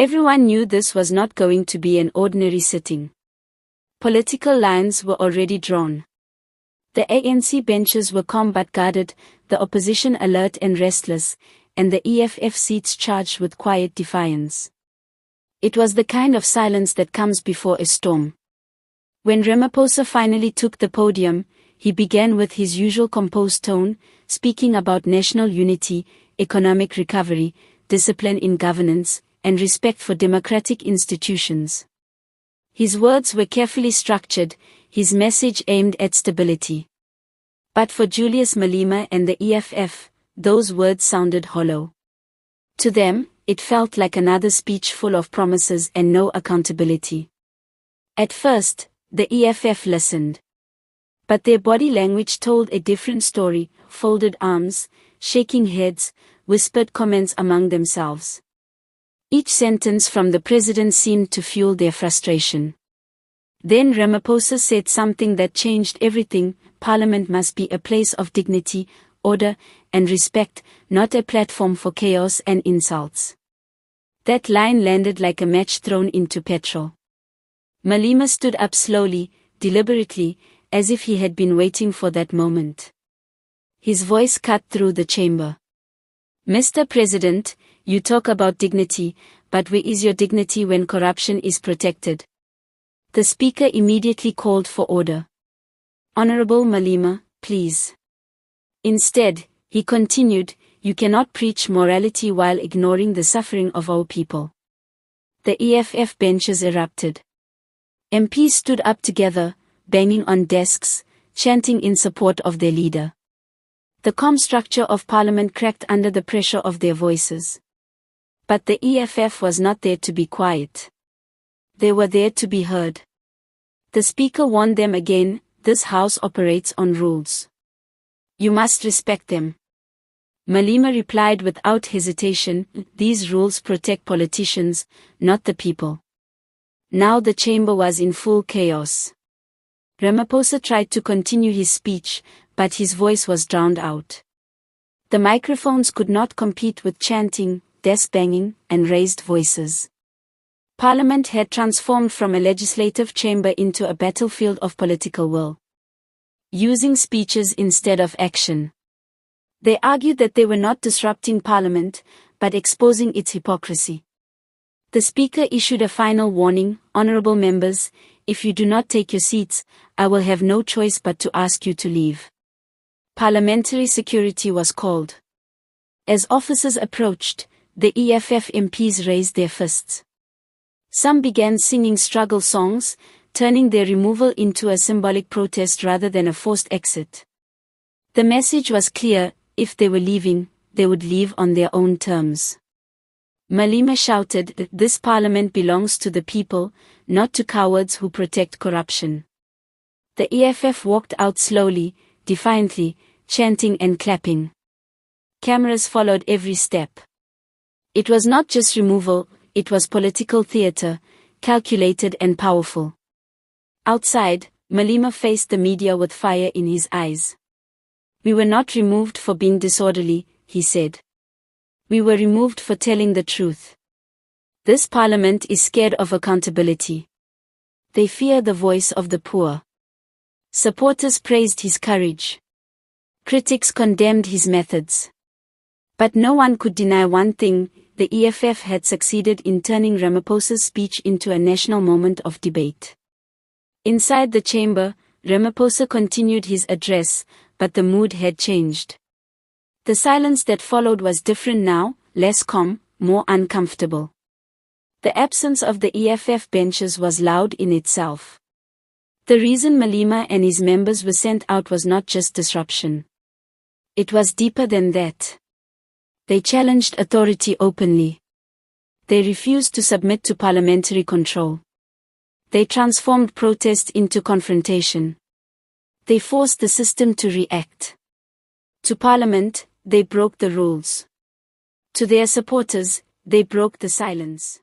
Everyone knew this was not going to be an ordinary sitting. Political lines were already drawn. The ANC benches were calm but guarded, the opposition alert and restless, and the EFF seats charged with quiet defiance. It was the kind of silence that comes before a storm. When Ramaphosa finally took the podium, he began with his usual composed tone, speaking about national unity, economic recovery, discipline in governance, and respect for democratic institutions. His words were carefully structured, his message aimed at stability. But for Julius Malema and the EFF, those words sounded hollow. To them, it felt like another speech full of promises and no accountability. At first, the EFF listened. But their body language told a different story: folded arms, shaking heads, whispered comments among themselves. Each sentence from the president seemed to fuel their frustration. Then Ramaphosa said something that changed everything: Parliament must be a place of dignity, order, and respect, not a platform for chaos and insults. That line landed like a match thrown into petrol. Malema stood up slowly, deliberately, as if he had been waiting for that moment. His voice cut through the chamber. "Mr. President, you talk about dignity, but where is your dignity when corruption is protected?" The speaker immediately called for order. "Honorable Malema, please." Instead, he continued, "You cannot preach morality while ignoring the suffering of our people." The EFF benches erupted. MPs stood up together, banging on desks, chanting in support of their leader. The calm structure of Parliament cracked under the pressure of their voices. But the EFF was not there to be quiet. They were there to be heard. The speaker warned them again, "This house operates on rules. You must respect them." Malema replied without hesitation, "These rules protect politicians, not the people." Now the chamber was in full chaos. Ramaphosa tried to continue his speech, but his voice was drowned out. The microphones could not compete with chanting, desk banging, and raised voices. Parliament had transformed from a legislative chamber into a battlefield of political will. Using speeches instead of action. They argued that they were not disrupting Parliament, but exposing its hypocrisy. The speaker issued a final warning: "Honorable members, if you do not take your seats, I will have no choice but to ask you to leave." Parliamentary security was called. As officers approached, the EFF MPs raised their fists. Some began singing struggle songs, turning their removal into a symbolic protest rather than a forced exit. The message was clear: if they were leaving, they would leave on their own terms. Malema shouted that this parliament belongs to the people, not to cowards who protect corruption. The EFF walked out slowly, defiantly, chanting and clapping. Cameras followed every step. It was not just removal, it was political theater, calculated and powerful. Outside, Malema faced the media with fire in his eyes. "We were not removed for being disorderly," he said. "We were removed for telling the truth. This parliament is scared of accountability. They fear the voice of the poor." Supporters praised his courage. Critics condemned his methods. But no one could deny one thing: the EFF had succeeded in turning Ramaphosa's speech into a national moment of debate. Inside the chamber, Ramaphosa continued his address, but the mood had changed. The silence that followed was different now, less calm, more uncomfortable. The absence of the EFF benches was loud in itself. The reason Malema and his members were sent out was not just disruption. It was deeper than that. They challenged authority openly. They refused to submit to parliamentary control. They transformed protest into confrontation. They forced the system to react. To Parliament, they broke the rules. To their supporters, they broke the silence.